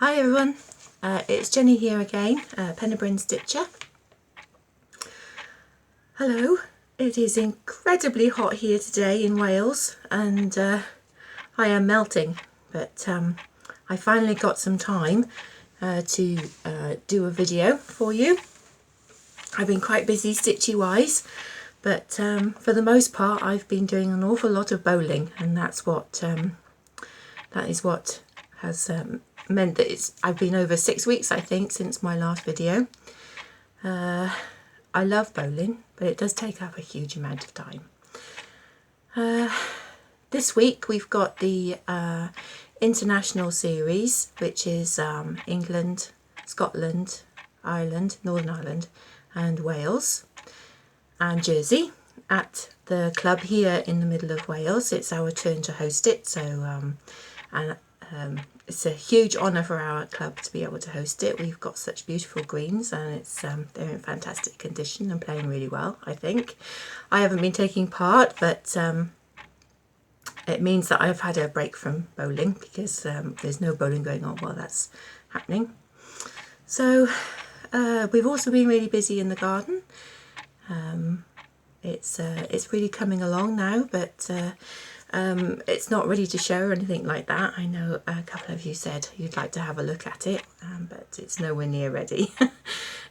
Hi everyone, it's Jenny here again, Pennebryn Stitcher. Hello, it is incredibly hot here today in Wales and I am melting, but I finally got some time to do a video for you. I've been quite busy stitchy wise, but for the most part I've been doing an awful lot of bowling, and that is what has meant that I've been over 6 weeks, I think, since my last video. I love bowling, but it does take up a huge amount of time. This week we've got the international series, which is England, Scotland, Ireland, Northern Ireland and Wales and Jersey at the club here in the middle of Wales. It's our turn to host it, so it's a huge honour for our club to be able to host it. We've got such beautiful greens and it's they're in fantastic condition and playing really well, I think. I haven't been taking part, but it means that I've had a break from bowling because there's no bowling going on while that's happening. So we've also been really busy in the garden. It's really coming along now, but it's not ready to show or anything like that. I know a couple of you said you'd like to have a look at it, but it's nowhere near ready.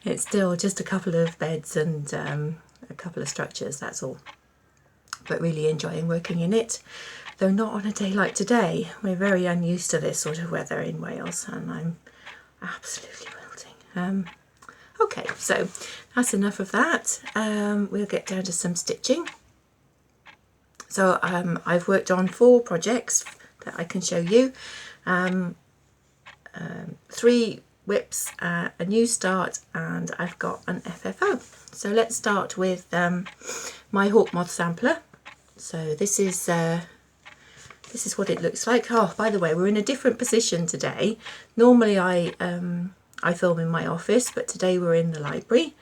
It's still just a couple of beds and a couple of structures, that's all. But really enjoying working in it, though not on a day like today. We're very unused to this sort of weather in Wales and I'm absolutely wilting. Okay, so that's enough of that. We'll get down to some stitching. So I've worked on 4 projects that I can show you. 3 whips, a new start, and I've got an FFO. So let's start with my Hawk-moth sampler. So this is what it looks like. Oh, by the way, we're in a different position today. Normally I film in my office, but today we're in the library.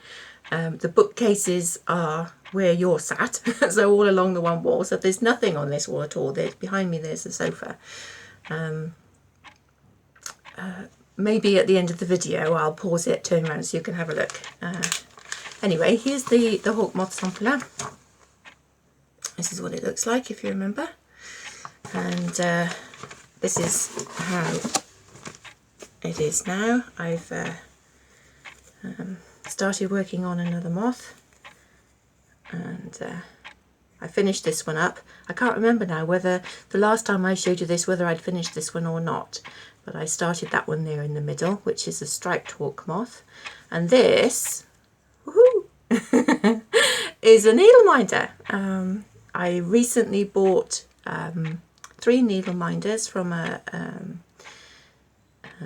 The bookcases are where you're sat, so all along the one wall, so there's nothing on this wall at all. Behind me there's a sofa. Maybe at the end of the video I'll pause it, turn around so you can have a look. Anyway, here's the Hawk-moth sampler. This is what it looks like, if you remember, and this is how it is now. I've started working on another moth, and I finished this one up. I can't remember now whether the last time I showed you this whether I'd finished this one or not, but I started that one there in the middle, which is a striped Hawk-moth, and this woohoo, is a needle minder. I recently bought 3 needle minders from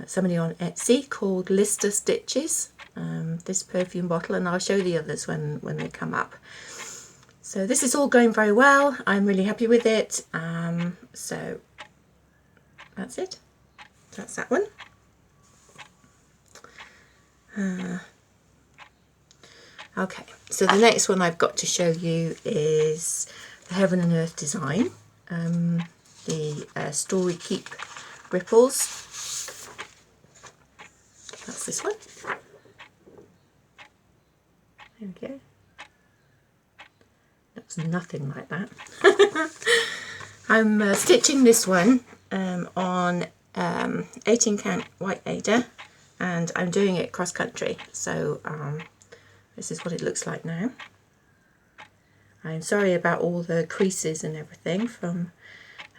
somebody on Etsy called Lister Stitches. This perfume bottle, and I'll show the others when they come up. So this is all going very well. I'm really happy with it. So that's it. That's that one. Okay, so the next one I've got to show you is the Heaven and Earth design. The Storykeep ripples. That's this one. There we go. Looks nothing like that. I'm stitching this one on 18 count white Aida, and I'm doing it cross country. So this is what it looks like now. I'm sorry about all the creases and everything.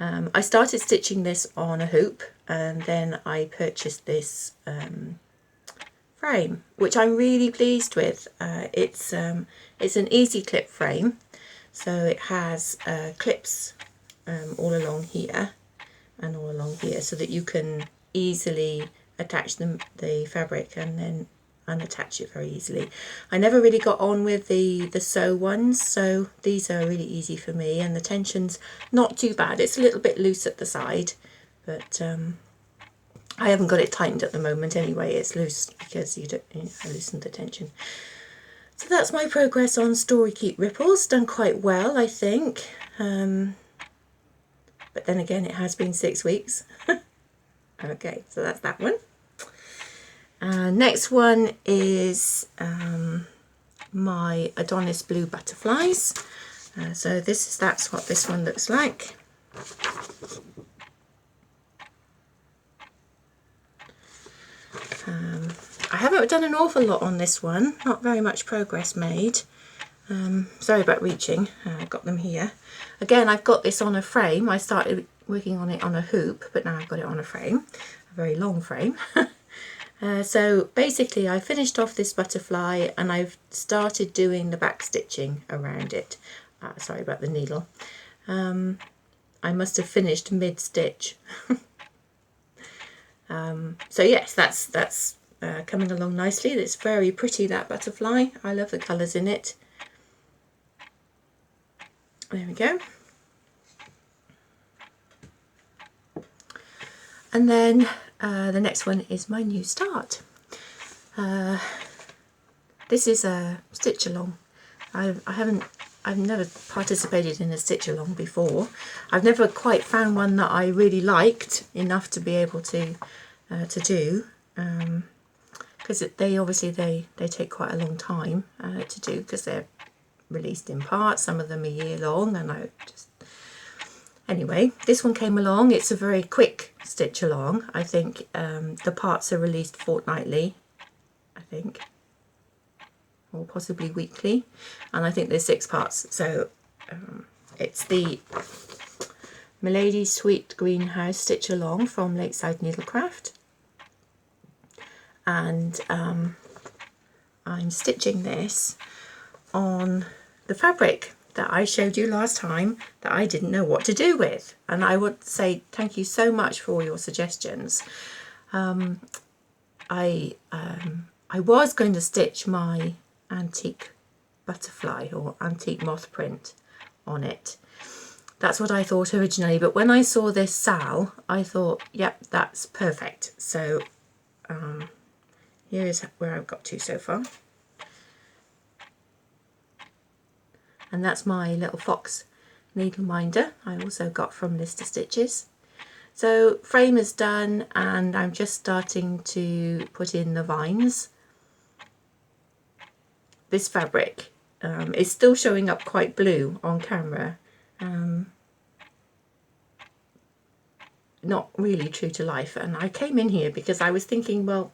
I started stitching this on a hoop, and then I purchased this frame, which I'm really pleased with. It's an easy clip frame, so it has clips all along here and all along here, so that you can easily attach the fabric and then unattach it very easily. I never really got on with the sew ones, so these are really easy for me, and the tension's not too bad. It's a little bit loose at the side, but I haven't got it tightened at the moment anyway. It's loose because I loosened the tension. So that's my progress on Storykeep ripples. Done quite well, I think. But then again, it has been 6 weeks. Okay, so that's that one. Next one is my Adonis blue butterflies. So that's what this one looks like. I haven't done an awful lot on this one, not very much progress made. Sorry about reaching, I've got them here. Again, I've got this on a frame. I started working on it on a hoop, but now I've got it on a frame, a very long frame. So basically I finished off this butterfly and I've started doing the back stitching around it. Sorry about the needle. I must have finished mid-stitch. So yes, that's coming along nicely. It's very pretty, that butterfly. I love the colours in it. There we go. And then the next one is my new start. This is a stitch along. I've never participated in a stitch along before. I've never quite found one that I really liked enough to be able to do, because they obviously take quite a long time to do, because they're released in parts. Some of them a year long, and anyway, this one came along. It's a very quick stitch along. I think the parts are released fortnightly, I think, or possibly weekly, and I think there's 6 parts. So it's the Milady Sweet Greenhouse stitch along from Lakeside Needlecraft, and I'm stitching this on the fabric that I showed you last time that I didn't know what to do with, and I would say thank you so much for all your suggestions. I was going to stitch my antique butterfly or antique moth print on it. That's what I thought originally, but when I saw this Sal, I thought, yep, that's perfect. So here's where I've got to so far. And that's my little fox needle minder I also got from Lister Stitches. So frame is done, and I'm just starting to put in the vines. This fabric is still showing up quite blue on camera. Not really true to life, and I came in here because I was thinking, well,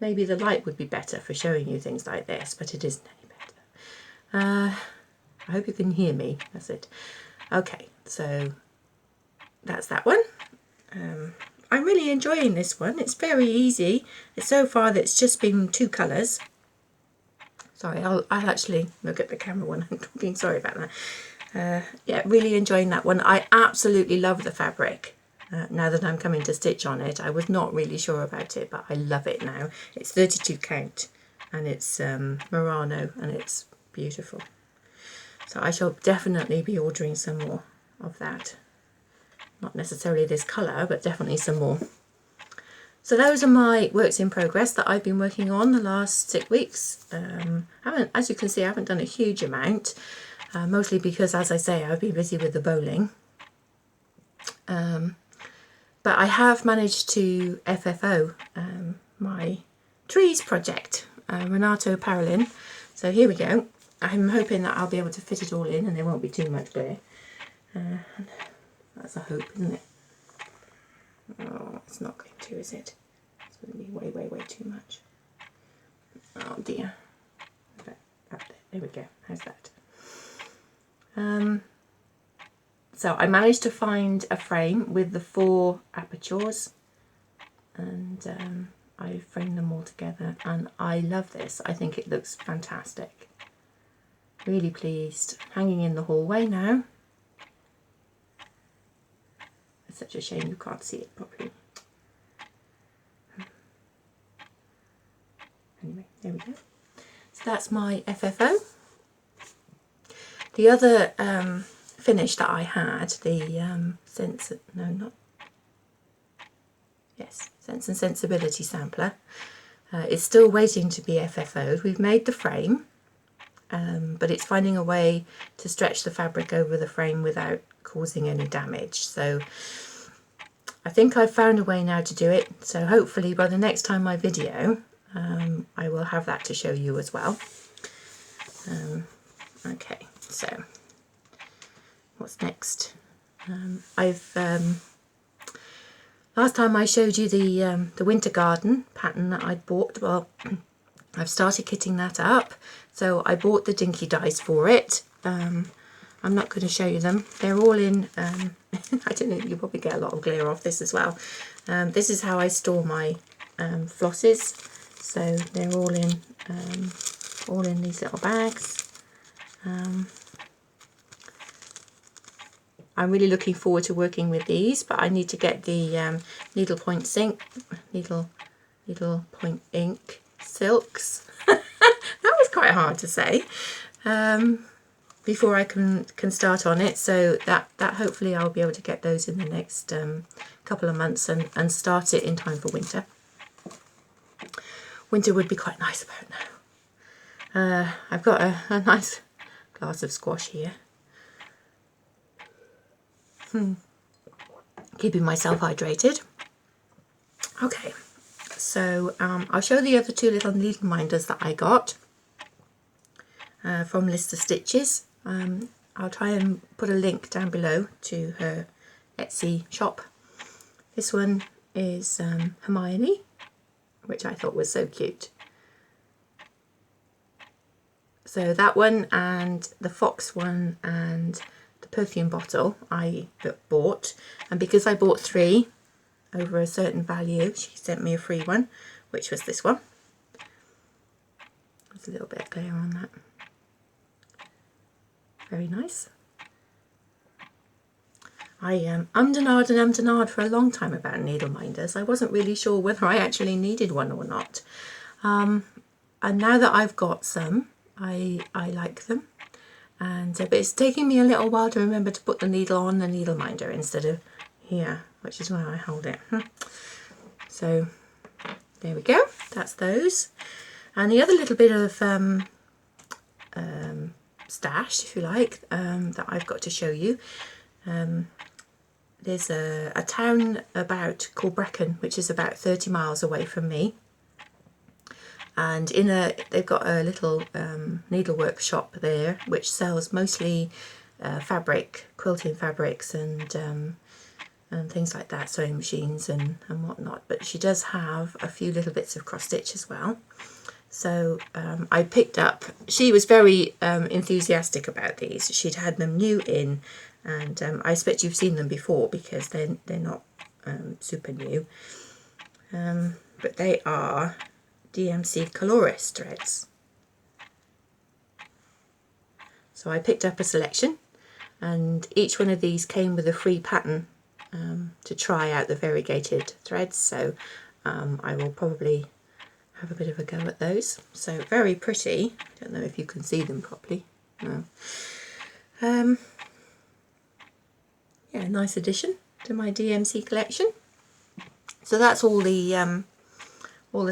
maybe the light would be better for showing you things like this, but it isn't any better. I hope you can hear me. That's it. Okay, so that's that one. I'm really enjoying this one. It's very easy. So far it's just been 2 colours. Sorry, I'll actually look at the camera when I'm talking. Sorry about that. Yeah, really enjoying that one. I absolutely love the fabric. Now that I'm coming to stitch on it, I was not really sure about it, but I love it now. It's 32 count, and it's Murano, and it's beautiful. So I shall definitely be ordering some more of that. Not necessarily this colour, but definitely some more. So those are my works in progress that I've been working on the last 6 weeks. As you can see, I haven't done a huge amount, mostly because, as I say, I've been busy with the bowling. But I have managed to FFO my trees project, Renato Parolin. So here we go. I'm hoping that I'll be able to fit it all in and there won't be too much glare. That's a hope, isn't it? Oh, it's not going to, is it? It's going to be way, way, way too much. Oh dear. There we go. How's that? So I managed to find a frame with the 4 apertures, and I framed them all together, and I love this. I think it looks fantastic. Really pleased. Hanging in the hallway now. It's such a shame you can't see it properly. Anyway, there we go. So that's my FFO. The other finish that I had, the Sense and Sensibility sampler, is still waiting to be FFO'd. We've made the frame, but it's finding a way to stretch the fabric over the frame without causing any damage. So I think I've found a way now to do it, so hopefully by the next time I video I will have that to show you as well. Okay, so what's next? Last time I showed you the winter garden pattern that I'd bought. Well, I've started kitting that up, so I bought the dinky dies for it. I'm not going to show you them. They're all in, I don't know, you'll probably get a lot of glare off this as well. This is how I store my flosses. So they're all in these little bags. I'm really looking forward to working with these, but I need to get the needlepoint ink silks. That was quite hard to say. Before I can start on it, so that hopefully I'll be able to get those in the next couple of months and start it in time for winter. Winter would be quite nice about now. I've got a nice glass of squash here. Keeping myself hydrated. Okay, so I'll show the other two little needle minders that I got from Lister Stitches. I'll try and put a link down below to her Etsy shop. This one is Hermione, which I thought was so cute. So that one and the fox one and the perfume bottle I bought, and because I bought 3 over a certain value, she sent me a free one, which was this one. There's a little bit of glare on that. Very nice. I ummed and ahed for a long time about needle minders. I wasn't really sure whether I actually needed one or not. And now that I've got some, I like them. And but it's taking me a little while to remember to put the needle on the needle minder instead of here, which is where I hold it. So there we go. That's those. And the other little bit of stash, if you like, that I've got to show you. There's a town called Brecon, which is about 30 miles away from me, and they've got a little needlework shop there which sells mostly quilting fabrics and things like that, sewing machines and whatnot, but she does have a few little bits of cross stitch as well. So I picked up, she was very enthusiastic about these. She'd had them new in, and I expect you've seen them before because they're not super new. But they are DMC Colores threads. So I picked up a selection, and each one of these came with a free pattern to try out the variegated threads. So I will probably have a bit of a go at those. So very pretty. I don't know if you can see them properly. No. Yeah, nice addition to my DMC collection. So that's all the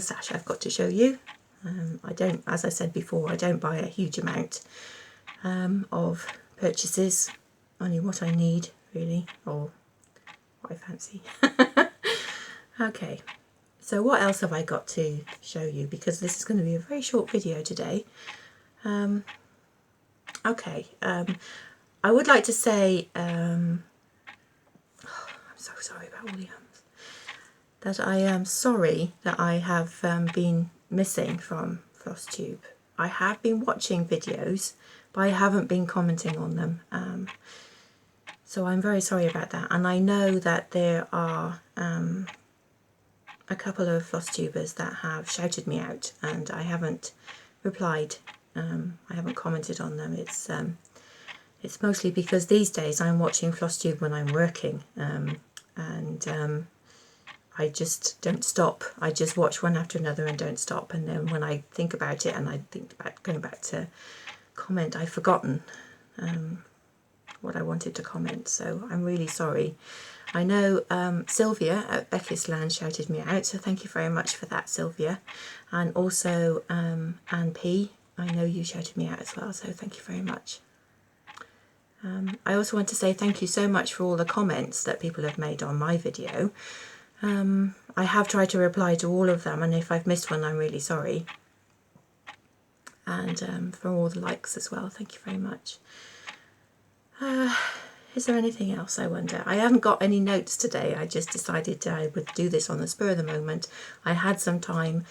stash I've got to show you. I don't, as I said before, I don't buy a huge amount of purchases. Only what I need, really, or what I fancy. Okay. So what else have I got to show you? Because this is going to be a very short video today. Okay, I would like to say, I'm so sorry about all the ums, that I am sorry that I have been missing from Flosstube. I have been watching videos, but I haven't been commenting on them. So I'm very sorry about that. And I know that there are a couple of Flosstubers that have shouted me out, and I haven't replied. I haven't commented on them. It's mostly because these days I'm watching Flosstube when I'm working, and I just don't stop. I just watch one after another and don't stop, and then when I think about it and I think about going back to comment, I've forgotten what I wanted to comment, so I'm really sorry. I know Sylvia at Becky's Land shouted me out, so thank you very much for that, Sylvia. And also Anne P, I know you shouted me out as well, so thank you very much. I also want to say thank you so much for all the comments that people have made on my video. I have tried to reply to all of them, and if I've missed one, I'm really sorry. And for all the likes as well, thank you very much. Is there anything else, I wonder? I haven't got any notes today. I just decided I would do this on the spur of the moment. I had some time,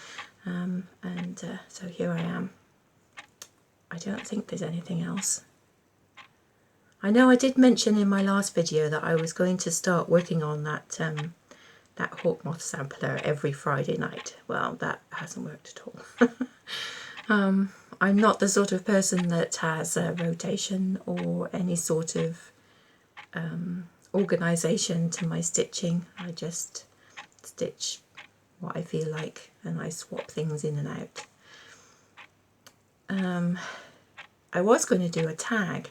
so here I am. I don't think there's anything else. I know I did mention in my last video that I was going to start working on that Hawk-moth sampler every Friday night. Well, that hasn't worked at all. I'm not the sort of person that has a rotation or any sort of organisation to my stitching. I just stitch what I feel like and I swap things in and out. I was going to do a tag.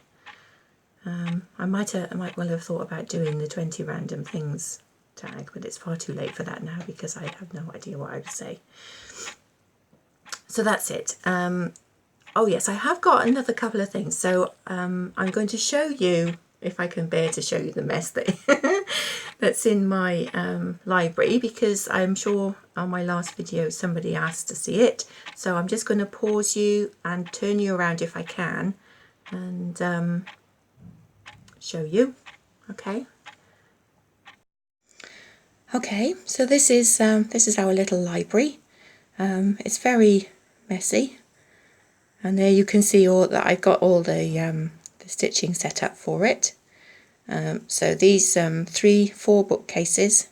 I might well have thought about doing the 20 random things tag, but it's far too late for that now because I have no idea what I would say. So that's it. Oh yes, I have got another couple of things. So I'm going to show you, if I can bear to show you the mess that that's in my library, because I'm sure on my last video somebody asked to see it. So I'm just going to pause you and turn you around if I can and show you. Okay. Okay, so this is our little library. It's very messy, and there you can see all that I've got all the stitching set up for it. So these 4 bookcases,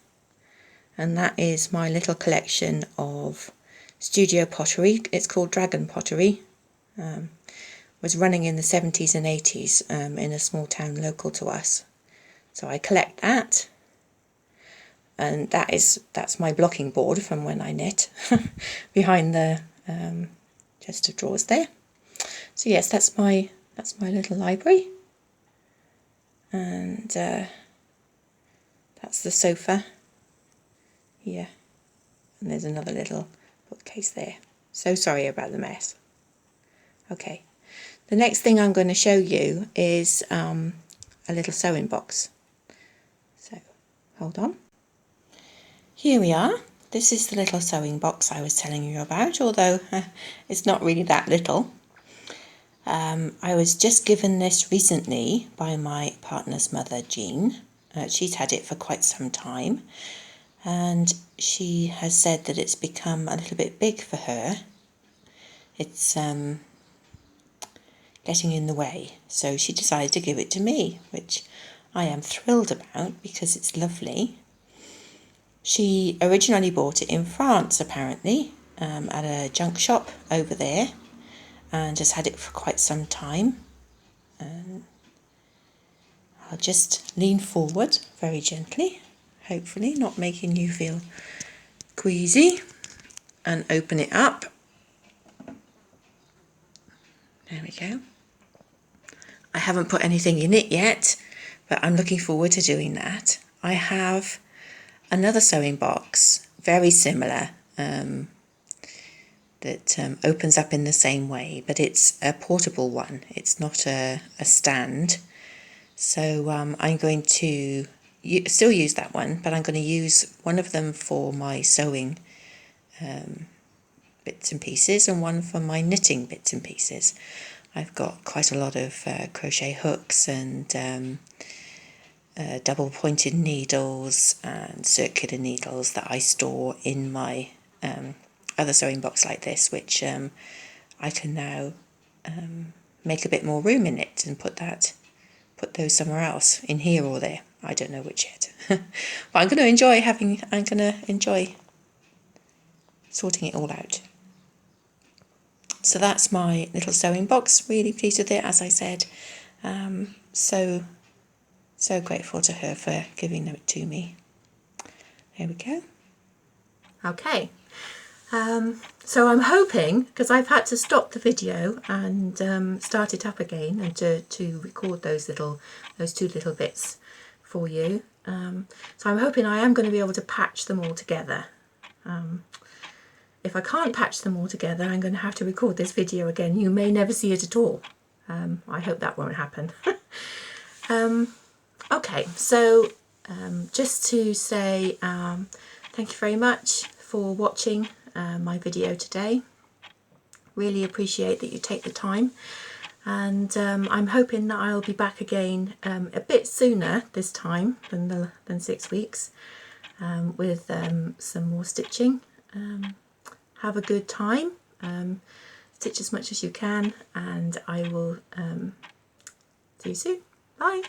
and that is my little collection of studio pottery. It's called Dragon Pottery. Was running in the 70s and 80s in a small town local to us. So I collect that, and that's my blocking board from when I knit behind the chest of drawers there. So yes, that's my little library, and that's the sofa here, and there's another little bookcase there. So sorry about the mess. Okay, the next thing I'm going to show you is a little sewing box. So hold on. Here we are. This is the little sewing box I was telling you about, although it's not really that little. I was just given this recently by my partner's mother, Jean. She's had it for quite some time, and she has said that it's become a little bit big for her. It's getting in the way, so she decided to give it to me, which I am thrilled about because it's lovely. She originally bought it in France, apparently, at a junk shop over there, and has had it for quite some time. I'll just lean forward very gently, hopefully not making you feel queasy, and open it up. There we go. I haven't put anything in it yet, but I'm looking forward to doing that. I have another sewing box, very similar, that opens up in the same way, but it's a portable one. It's not a stand. So I'm going to still use that one, but I'm going to use one of them for my sewing bits and pieces and one for my knitting bits and pieces. I've got quite a lot of crochet hooks and double pointed needles and circular needles that I store in my other sewing box like this, which I can now make a bit more room in it and put those somewhere else, in here or there. I don't know which yet. But I'm going to enjoy sorting it all out. So that's my little sewing box. Really pleased with it, as I said. So grateful to her for giving it to me. There we go. Okay. So I'm hoping, because I've had to stop the video and start it up again, and to record those two little bits for you. So I'm hoping I am going to be able to patch them all together. If I can't patch them all together, I'm going to have to record this video again. You may never see it at all. I hope that won't happen. Okay, so just to say thank you very much for watching my video today. Really appreciate that you take the time, and I'm hoping that I'll be back again a bit sooner this time than 6 weeks with some more stitching. Have a good time, stitch as much as you can, and I will see you soon. Bye!